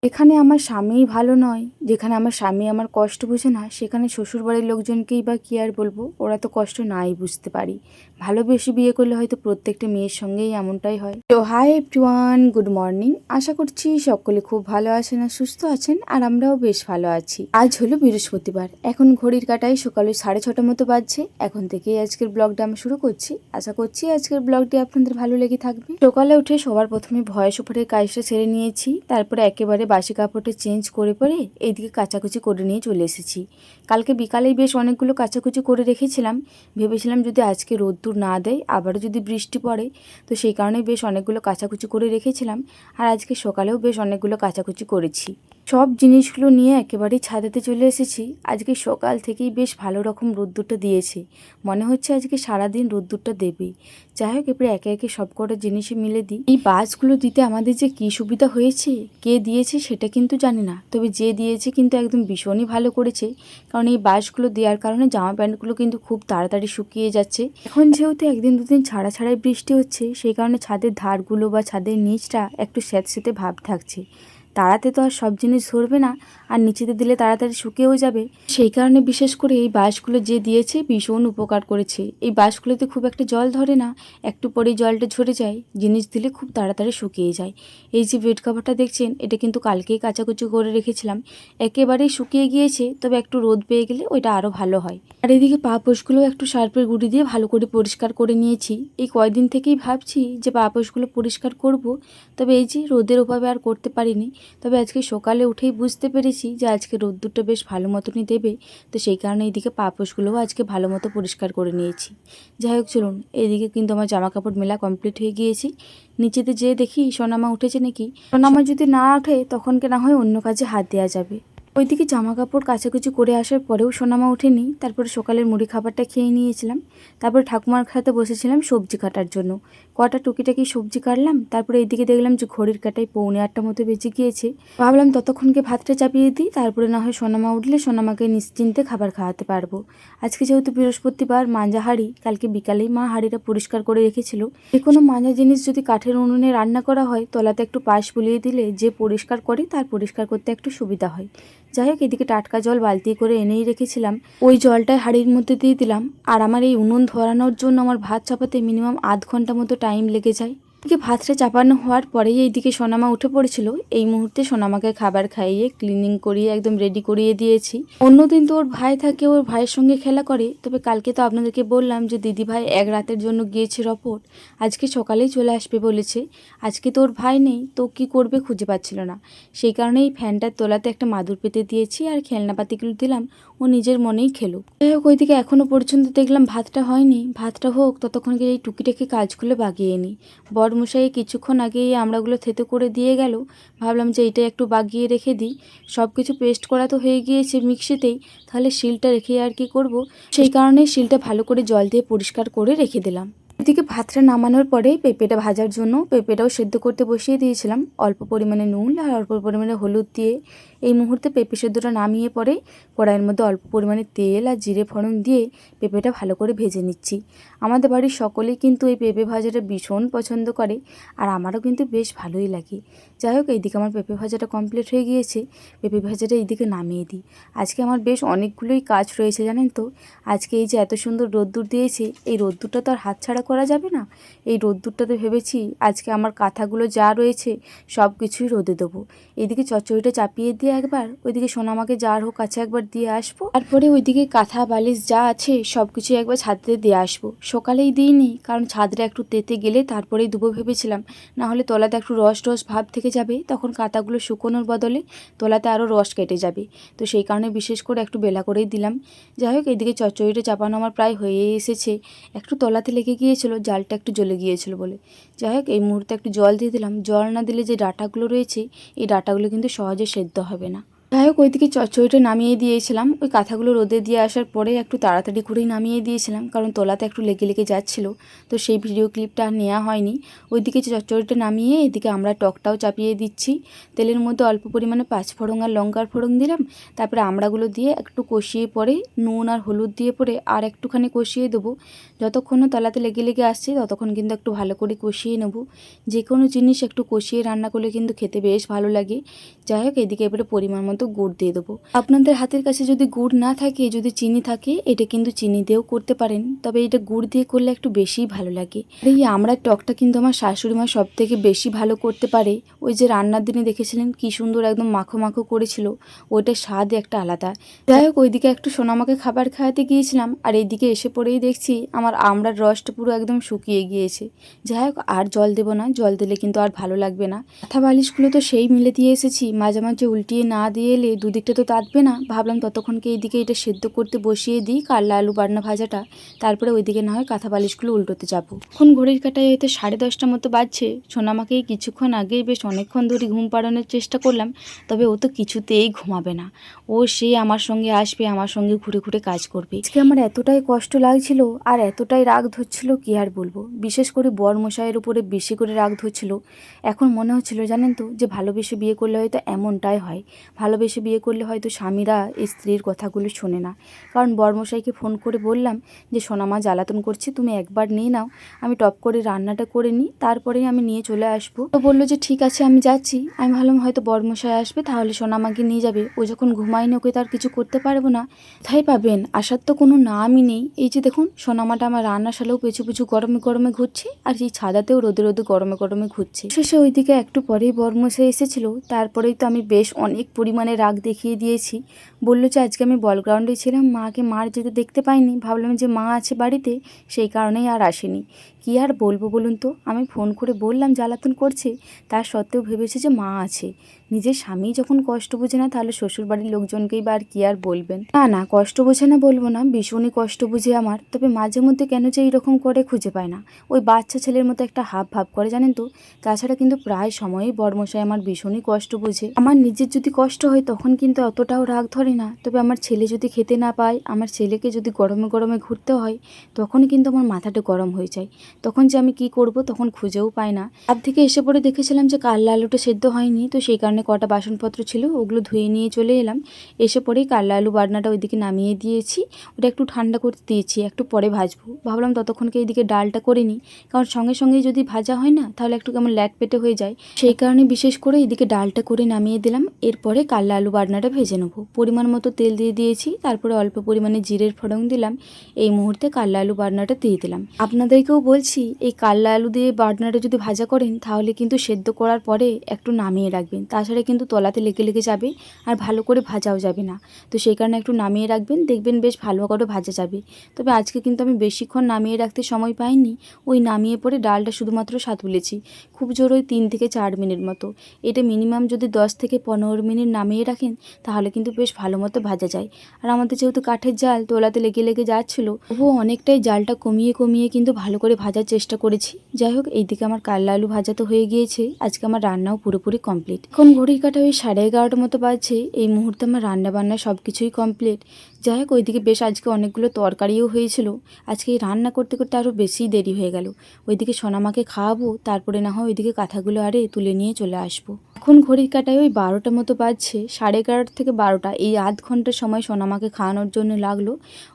এখানে আমার স্বামীই ভালো নয়, যেখানে আমার স্বামী আমার কষ্ট বোঝে না, সেখানে শ্বশুরবাড়ির লোকজনকেই বা কী আর বলবো, ওরা তো কষ্ট নাই বুঝতে পারি। ভালোবেসে বিয়ে করলে হয়তো প্রত্যেকটা মেয়ের সঙ্গেই এমনটাই হয়। তো হাই এভরিওয়ান, গুড মর্নিং। আশা করছি সকলে খুব ভালো আছেন আর সুস্থ আছেন, আর আমরাও বেশ ভালো আছি। আজ হলো বৃহস্পতিবার, এখন ঘড়ির কাঁটায় সকালে 6:30 মতো বাজছে। এখন থেকেই আজকের ব্লগটা আমি শুরু করছি। আশা করছি আজকের ব্লগটি আপনাদের ভালো লেগে থাকবে। সকালে উঠে সবার প্রথমে ভয়েস ওভারের কাজটা ছেড়ে নিয়েছি, তারপরে একেবারে বাসি কাপড়টা চেঞ্জ করে পরে এইদিকে কাচাকুচি করে নিয়ে চলে এসেছি। কালকে বিকালেই বেশ অনেকগুলো কাচাকুচি করে রেখেছিলাম, ভেবেছিলাম যদি আজকে রোদ্দুর না দেয়, আবারও যদি বৃষ্টি পড়ে, তো সেই কারণে বেশ অনেকগুলো কাচাকুচি করে রেখেছিলাম। আর আজকে সকালেও বেশ অনেকগুলো কাচাকুচি করেছি। সব জিনিসগুলো নিয়ে একেবারেই ছাদেতে চলে এসেছি। আজকে সকাল থেকেই বেশ ভালো রকম রোদ্দুরটা দিয়েছে, মনে হচ্ছে আজকে সারাদিন রোদ্দুরটা দেবে। যাই হোক, এবারে একে একে সব কটা জিনিসে মিলে দিই। এই বাসগুলো দিতে আমাদের যে কী সুবিধা হয়েছে, কে দিয়েছে সেটা কিন্তু জানি না, তবে যে দিয়েছে কিন্তু একদম ভীষণই ভালো করেছে। কারণ এই বাসগুলো দেওয়ার কারণে জামা প্যান্টগুলো কিন্তু খুব তাড়াতাড়ি শুকিয়ে যাচ্ছে। এখন যেহেতু একদিন দুদিন ছাড়া ছাড়াই বৃষ্টি হচ্ছে, সেই কারণে ছাদের ধারগুলো বা ছাদের নিচটা একটু স্যাঁতসেঁতে ভাব থাকছে। তাড়াতে তো আর সব জিনিস ধরবে না, আর নিচেতে দিলে তাড়াতাড়ি শুকিয়েও যাবে। সেই কারণে বিশেষ করে এই বাঁশগুলো যে দিয়েছে ভীষণ উপকার করেছে। এই বাঁশগুলোতে খুব একটা জল ধরে না, একটু পরেই জলটা ঝরে যায়, জিনিস দিলে খুব তাড়াতাড়ি শুকিয়ে যায়। এই যে বেড কভারটা দেখছেন, এটা কিন্তু কালকেই কাচাকুচি করে রেখেছিলাম, একেবারেই শুকিয়ে গিয়েছে, তবে একটু রোদ পেয়ে গেলে ওইটা আরও ভালো হয়। আর এদিকে পা পোষগুলো একটু সার্ফের গুঁড়ি দিয়ে ভালো করে পরিষ্কার করে নিয়েছি। এই কয়দিন থেকেই ভাবছি যে পা পোষগুলো পরিষ্কার করব, তবে এই যে রোদের অভাবে আর করতে পারিনি। তবে আজকে সকালে উঠেই বুঝতে পেরেছি যে আজকে রোদ্দুরটা বেশ ভালো মতনই দেবে, তো সেই কারণে এইদিকে পাপোশগুলোও আজকে ভালো মতো পরিষ্কার করে নিয়েছি। যাই হোক চলুন, এইদিকে কিন্তু আমার জামা কাপড় মেলা কমপ্লিট হয়ে গিয়েছি। নিচেতে যেয়ে দেখি সোনামা উঠেছে নাকি। সোনামা যদি না ওঠে তখনকে না হয় অন্য কাজে হাত দেওয়া যাবে। ওইদিকে জামা কাপড় কাচাকুচি করে আসার পরেও সোনামা ওঠেনি। তারপরে সকালের মুড়ি খাবারটা খেয়ে নিয়েছিলাম, তারপরে ঠাকুমার খাতে বসেছিলাম সবজি কাটার জন্য। কটা টুকিটাকি সবজি কাটলাম, তারপরে এইদিকে দেখলাম যে ঘড়ির কাঁটায় 7:45 মতো বেজে গিয়েছে। ভাবলাম ততক্ষণকে ভাতটা চাপিয়ে দিই, তারপরে না হয় সোনামা উঠলে সোনামাকে নিশ্চিন্তে খাবার খাওয়াতে পারবো। আজকে যেহেতু বৃহস্পতিবার, মাঞ্জা হাঁড়ি কালকে বিকালেই মা হাঁড়িটা পরিষ্কার করে রেখেছিল। যে কোনো মাজা জিনিস যদি কাঠের উনুনে রান্না করা হয়, তলাতে একটু পাশ বুলিয়ে দিলে যে পরিষ্কার করে তার পরিষ্কার করতে একটু সুবিধা হয়। যাই হোক, এদিকে টাটকা জল বালতি করে এনেই রেখেছিলাম, ওই জলটাই হাঁড়ির মধ্যে দিয়ে দিলাম। আর আমার এই উনুন ধরানোর জন্য আমার ভাত চাপাতে মিনিমাম আধ ঘন্টা মতো টাইম লেগে যায়। এদিকে ভাতটা চাপানো হওয়ার পরেই এইদিকে সোনামা উঠে পড়েছিল। এই মুহূর্তে সোনামাকে খাবার খাইয়ে ক্লিনিং করিয়ে একদম রেডি করিয়ে দিয়েছি। অন্যদিন তো ওর ভাই থাকে, ওর ভাইয়ের সঙ্গে খেলা করে, তবে কালকে তো আপনাদেরকে বললাম যে দিদি ভাই এক রাতের জন্য গিয়েছে রপট, আজকে সকালেই চলে আসবে বলেছে। আজকে তো ওর ভাই নেই, তো কি করবে খুঁজে পাচ্ছিল না, সেই কারণেই ফ্যানটার তোলাতে একটা মাদুর পেতে দিয়েছি আর খেলনাপাতিগুলো দিলাম, ও নিজের মনেই খেলো। যাই হোক, ওইদিকে এখনো পর্যন্ত দেখলাম ভাতটা হয়নি, ভাতটা হোক ততক্ষণকে এই টুকিটাকি কাজগুলো বাগিয়ে নিই। বরমশাই কিছুক্ষণ আগে এই আমড়াগুলো থেতো করে দিয়ে গেল, ভাবলাম যে এটা একটু বাগিয়ে রেখে দিই। সব কিছু পেস্ট করা তো হয়ে গিয়েছে মিক্সিতেই, তাহলে শিলটা রেখে আর কি করব, সেই কারণেই শিলটা ভালো করে জল দিয়ে পরিষ্কার করে রেখে দিলাম। এদিকে ভাতটা নামানোর পরে পেঁপেটা ভাজার জন্য পেঁপেটাও সেদ্ধ করতে বসিয়ে দিয়েছিলাম, অল্প পরিমাণে নুন আর অল্প পরিমাণে হলুদ দিয়ে। এই মুহূর্তে পেঁপে সেদ্ধটা নামিয়ে পরে কড়াইয়ের মধ্যে অল্প পরিমাণে তেল আর জিরে ফোড়ন দিয়ে পেঁপেটা ভালো করে ভেজে নিচ্ছি। আমাদের বাড়ির সকলেই কিন্তু এই পেঁপে ভাজাটা ভীষণ পছন্দ করে, আর আমারও কিন্তু বেশ ভালোই লাগে। যাই হোক, এইদিকে আমার পেঁপে ভাজাটা কমপ্লিট হয়ে গিয়েছে, পেঁপে ভাজাটা এইদিকে নামিয়ে দিই। আজকে আমার বেশ অনেকগুলোই কাজ রয়েছে জানেন তো। আজকে এই যে এত সুন্দর রোদ্দুর দিয়েছে, এই রোদ্দুরটা তো আর হাতছাড়া করা যাবে না। এই রোদ্দুরটাতে ভেবেছি আজকে আমার কাঁথাগুলো যা রয়েছে সব কিছুই রোদে দেবো। এইদিকে চচ্চড়িটা চাপিয়ে দিয়ে একবার, ওইদিকে সোনামাকে যার হোক কাছে একবার দিয়ে আসবো, তারপরে ওইদিকে কাঁথা বালিশ যা আছে সব কিছু একবার ছাদে দিয়ে আসবো। সকালেই দিইনি, কারণ ছাদটা একটু তেতে গেলে তারপরেই দেবো ভেবেছিলাম, না হলে তলাতে একটু রস রস ভাব থেকে যাবে, তখন কাঁথাগুলো শুকোনোর বদলে তলাতে আরও রস কেটে যাবে, তো সেই কারণে বিশেষ করে একটু বেলা করেই দিলাম। যাই হোক, এদিকে চচ্চড়িটা চাপানো আমার প্রায় হয়ে এসেছে, একটু তলাতে লেগে গিয়েছিল, জালটা একটু জ্বলে গিয়েছিল বলে। যাই হোক, এই মুহূর্তে একটু জল দিয়ে দিলাম, জল না দিলে যে ডাঁটাগুলো রয়েছে এই ডাঁটাগুলো কিন্তু সহজে সেদ্ধ হবে না। যাই হোক ওইদিকে চচ্চড়িটা নামিয়ে দিয়েছিলাম। ওই কাঁথাগুলো রোদে দিয়ে আসার পরে একটু তাড়াতাড়ি করেই নামিয়ে দিয়েছিলাম, কারণ তোলাতে একটু লেগে লেগে যাচ্ছিলো, তো সেই ভিডিও ক্লিপটা আর নেওয়া হয়নি। ওইদিকে চচ্চড়িটা নামিয়ে এদিকে আমরা টকটাও চাপিয়ে দিচ্ছি। তেলের মধ্যে অল্প পরিমাণে পাঁচফোড়ন আর লঙ্কার ফোড়ন দিলাম, তারপরে আমড়াগুলো দিয়ে একটু কষিয়ে পরে নুন আর হলুদ দিয়ে পরে আর একটুখানি কষিয়ে দেবো। যতক্ষণ না তলাতে লেগে লেগে আসছে ততক্ষণ কিন্তু একটু ভালো করে কষিয়ে নেবো। যে কোনো জিনিস একটু কষিয়ে রান্না করলে কিন্তু খেতে বেশ ভালো লাগে। যাই হোক এদিকে এবারে পরিমাণ মতো গুড় দিয়ে দেবো। আপনাদের হাতের কাছে যদি গুড় না থাকে, যদি চিনি থাকে, এটা কিন্তু চিনি দিয়েও করতে পারেন, তবে এটা গুড় দিয়ে করলে একটু বেশিই ভালো লাগে। এই আমড়ার টকটা কিন্তু আমার শাশুড়ি মা সব থেকে বেশি ভালো করতে পারে। ওই যে রান্নার দিনে দেখেছিলেন কি সুন্দর একদম মাখো মাখো করেছিল, ওইটার স্বাদ একটা আলাদা। যাই হোক ওইদিকে একটু সোনামাকে খাবার খাওয়াতে গিয়েছিলাম, আর এইদিকে এসে পড়েই দেখছি আমার আমড়ার রসটা পুরো একদম শুকিয়ে গিয়েছে। যাই হোক আর জল দেবো না, জল দিলে কিন্তু আর ভালো লাগবে না। মাথা বালিশগুলো তো সেই মিলে দিয়ে এসেছি, মাঝে মাঝে উল্টিয়ে না দিয়ে এলে দুদিকটা তো তাঁতবে না। ভাবলাম ততক্ষণকে এইদিকে এটা সেদ্ধ করতে বসিয়ে দিই কাল্লা আলু বাটনা ভাজাটা, তারপরে ওইদিকে না হয় কাঁথা বালিশগুলো উল্টোতে যাবো। এখন ঘড়ির কাঁটায় হয়তো 10:30 মতো বাজছে। সোনামাকে কিছুক্ষণ আগেই বেশ অনেকক্ষণ ধরে ঘুম পাড়ানোর চেষ্টা করলাম, তবে ও তো কিছুতেই ঘুমাবে না। ও সে আমার সঙ্গে আসবে, আমার সঙ্গে ঘুরে ঘুরে কাজ করবে। আজকে আমার এতটাই কষ্ট লাগছিল আর এতটাই রাগ ধরছিল কি আর বলবো। বিশেষ করে বরমশাইয়ের উপরে বেশি করে রাগ ধরছিল। এখন মনে হচ্ছিল জানেন তো, যে ভালোবেসে বিয়ে করলে হয়তো এমনটাই হয়। ভালোবেসে বিয়ে করলে হয়তো স্বামীরা স্ত্রীর কথাগুলো শোনে না। কারণ বরমশাইকে ফোন করে বললাম যে সোনামা জ্বালাতন করছে, তুমি একবার নিয়ে নাও, আমি টপ করে রান্নাটা করে নিই, তারপরেই আমি নিয়ে চলে আসবো। তো বললো যে ঠিক আছে আমি যাচ্ছি। আমি ভাবলাম হয়তো বরমশাই আসবে, তাহলে সোনামাকে নিয়ে যাবে। ও যখন ঘুমায়নি ওকে তার কিছু করতে পারবো না। কোথায় পাবেন, আসার তো কোনো নামই নেই। এই যে দেখুন সোনামাটা আমার রান্নাশালেও পেছু পেছু গরমে গরমে ঘুরছে, আর এই ছাদাতেও রোদে রোদে গরমে গরমে ঘুরছে। শেষে ওইদিকে একটু পরেই বরমশাই এসেছিল, তারপরেই তো আমি বেশ অনেক পরিমাণে রাগ দেখিয়ে দিয়েছি। বললো যে আজকে আমি বল গ্রাউন্ডে ছিলাম, মাকে মার যেতে দেখতে পাইনি, ভাবলাম যে মা আছে বাড়িতে, সেই কারণেই আর আসেনি। কী আর বলবো বলুন তো, আমি ফোন করে বললাম জ্বালাতন করছে, তার সত্ত্বেও ভেবেছে যে মা আছে। নিজের স্বামী যখন কষ্ট বোঝে না, তাহলে শ্বশুরবাড়ির লোকজনকেই বা আর কী আর বলবেন। না না, কষ্ট বোঝে না বলবো না, ভীষণই কষ্ট বুঝে আমার। তবে মাঝে মধ্যে কেন যে এইরকম করে খুঁজে পায় না। ওই বাচ্চা ছেলের মতো একটা হাব ভাব করে জানেন তো। তাছাড়া কিন্তু প্রায় সময়ই বরমশাই আমার ভীষণই কষ্ট বুঝে। আমার নিজের যদি কষ্ট হয় তখন কিন্তু অতটাও রাগ ধরে না, তবে আমার ছেলে যদি খেতে না পায়, আমার ছেলেকে যদি গরমে গরমে ঘুরতে হয়, তখনই কিন্তু আমার মাথাটা গরম হয়ে যায়। তখন যে আমি কি করব তখন খুঁজেও পাই না। তার থেকে এসে পরে দেখেছিলাম যে কাল্লা আলুটা সেদ্ধ হয়নি, তো সেই কারণে কটা বাসনপত্র ছিল ওগুলো ধুয়ে নিয়ে চলে এলাম। এসে পরেই কাল্লা আলু বাটনাটা ওইদিকে নামিয়ে দিয়েছি, ওটা একটু ঠান্ডা করতে দিয়েছি, একটু পরে ভাজবো। ভাবলাম ততক্ষণকে এইদিকে ডালটা করে নিই, কারণ সঙ্গে সঙ্গেই যদি ভাজা হয় না তাহলে একটু কেমন ল্যাট পেটে হয়ে যায়। সেই কারণে বিশেষ করে এদিকে ডালটা করে নামিয়ে দিলাম। এরপরে কাল্লা আলু বাটনাটা ভেজে নেবো। পরিমাণ মতো তেল দিয়ে দিয়েছি, তারপরে অল্প পরিমাণে জিরের ফোড়ন দিলাম। এই মুহূর্তে কাল্লা আলু বাটনাটা দিয়ে দিলাম। আপনাদেরকেও বলছি এই কাল্লা আলু দিয়ে বাটনাটা যদি ভাজা করেন তাহলে কিন্তু সেদ্ধ করার পরে একটু নামিয়ে রাখবেন, তাছাড়া কিন্তু তলাতে লেগে লেগে যাবে আর ভালো করে ভাজাও যাবে না। তো সেই কারণে একটু নামিয়ে রাখবেন, দেখবেন বেশ ভালো করে ভাজা যাবে। তবে আজকে কিন্তু আমি বেশিক্ষণ নামিয়ে রাখতে সময় পাইনি। ওই নামিয়ে পরে ডালটা শুধুমাত্র তুলেছি, খুব জোর ওই 3 থেকে 4 মিনিট মতো। এটা মিনিমাম যদি 10 থেকে 15 মিনিট নামিয়ে রাখেন তাহলে কিন্তু বেশ ভালো মতো ভাজা যায়। আর আমাদের যেহেতু কাঠের জাল, তোলাতে লেগে লেগে যাচ্ছিলো, তবুও অনেকটাই জালটা কমিয়ে কমিয়ে কিন্তু ভালো করে ভাজার চেষ্টা করেছি। যাই হোক এইদিকে আমার কাল্লা আলু ভাজা তো হয়ে গিয়েছে, আজকে আমার রান্নাও পুরোপুরি কমপ্লিট। এখন ঘড়ির কাটা ওই 11:30 মতো বাজছে। এই মুহূর্তে আমার রান্না বান্না সব কিছুই কমপ্লিট। যাই হোক ওইদিকে বেশ আজকে অনেকগুলো তরকারিও হয়েছিল। আজকে এই রান্না করতে করতে আরও বেশি দেরি হয়ে গেল। ওইদিকে সোনামাকে খাওয়াবো, তারপরে না হয় ওইদিকে কাঁথাগুলো আরে তুলে নিয়ে চলে আসবো। এখন ঘড়ির কাটায় ওই 12টা মতো বাজছে, 11:30 থেকে 12টা, এই আধ ঘন্টার সময় সোনামাকে খাওয়ানোর জন্য লাগলো।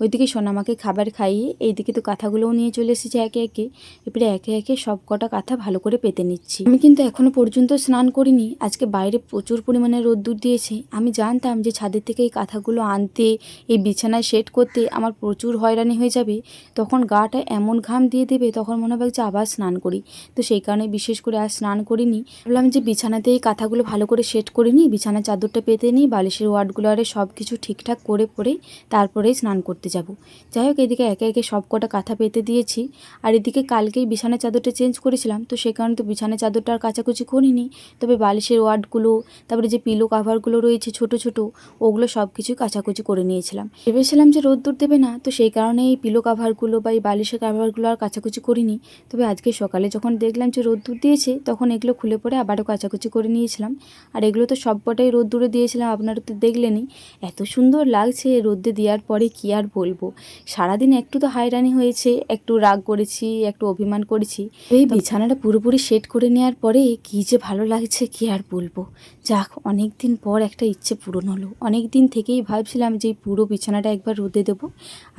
ওইদিকে সোনামাকে খাবার খাইয়ে এইদিকে তো কাঁথাগুলোও নিয়ে চলে এসেছে একে একে। এবারে একে একে সব কটা কাঁথা ভালো করে পেতে নিচ্ছি। আমি কিন্তু এখনো পর্যন্ত স্নান করিনি, আজকে বাইরে প্রচুর পরিমাণে রোদ্দুর দিয়েছে। আমি জানতাম যে ছাদের থেকে এই কাঁথাগুলো আনতে, এই বিছানায় সেট করতে আমার প্রচুর হয়রানি হয়ে যাবে, তখন গাটা এমন ঘাম দিয়ে দেবে, তখন মনে হবে যে আবার স্নান করি। তো সেই কারণে বিশেষ করে আর স্নান করিনি। ভাবলাম যে বিছানাতে এই কাঁথাগুলো ভালো করে সেট করে নিই, বিছানার চাদরটা পেতে নিই, বালিশের ওয়ার্ডগুলো আরে সব কিছু ঠিকঠাক করে পরেই তারপরেই স্নান করতে যাব। যাই হোক এদিকে একে একে সব কটা কাঁথা পেতে দিয়েছি। আর এদিকে কালকেই বিছানার চাদরটা চেঞ্জ করেছিলাম, তো সে কারণে তো বিছানার চাদরটা আর কাচাকুচি করিনি। তবে বালিশের ওয়ার্ডগুলো, তারপরে যে পিলো কাভারগুলো রয়েছে ছোট ছোট, ওগুলো সব কিছুই কাচাকুচি করে নিয়েছিলাম। গেছিলাম। ভেবেছিলাম যে রোদ্দুর দেবে না, তো সেই কারণে এই পিলো কাভারগুলো বা এই বালিশের কাভারগুলো আর কাচাকুচি করিনি। তবে আজকে সকালে যখন দেখলাম যে রোদ্দুর দিয়েছে, তখন এগুলো খুলে পরে আবারও কাচাকুচি করে নিয়েছিলাম। আর এগুলো তো সবকটাই রোদ্দুরে দিয়েছিলাম, আপনারা তো দেখলেনই। এত সুন্দর লাগছে রোদ্দে দেওয়ার পরে, কি আর বলবো। সারাদিন একটু তো হায়রানি হয়েছে, একটু রাগ করেছি, একটু অভিমান করেছি। এই বিছানাটা পুরোপুরি সেট করে নেওয়ার পরে কী যে ভালো লাগছে, কি আর বলবো। যাক, অনেক দিন পর একটা ইচ্ছে পূরণ হলো। অনেক দিন থেকেই ভাবছিলাম যে এই পুরো বিছানাটা একবার রোদে দেবো,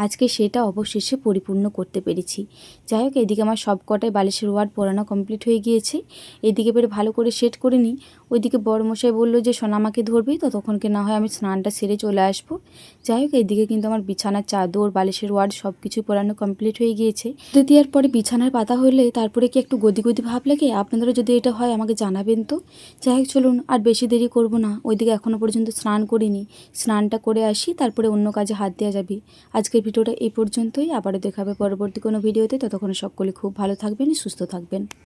আজকে সেটা অবশেষে পরিপূর্ণ করতে পেরেছি। যাই হোক, এদিকে আমার সব কটাই বালিশের ওয়ার্ড পরানো কমপ্লিট হয়ে গিয়েছে। এদিকে বের ভালো করে সেট করে নিই। ওইদিকে বড়মশাই বললো যে সোনামাকে ধরবি, তো তখনকে না হয় আমি স্নানটা সেরে চলে আসবো। যাই হোক, এইদিকে কিন্তু আমার বিছানার চাদর, বালিশের ওয়ার্ড সব কিছুই পরানো কমপ্লিট হয়ে গিয়েছে। রোদে দেওয়ার পরে বিছানার পাতা হলে তারপরে কি একটু গদি গদি ভাব লাগে? আপনাদেরও যদি এটা হয় আমাকে জানাবেন তো। যাই হোক, চলুন আর বেশি দেরি করব না। ওইদিকে এখনও পর্যন্ত স্নান করিনি, স্নানটা করে আসি, তারপরে অন্য কাজে হাত দেওয়া যাবে। আজকের ভিডিওটা এই পর্যন্তই, আবারও দেখা হবে পরবর্তী কোনো ভিডিওতে। ততক্ষণ সকলে খুব ভালো থাকবেন, সুস্থ থাকবেন।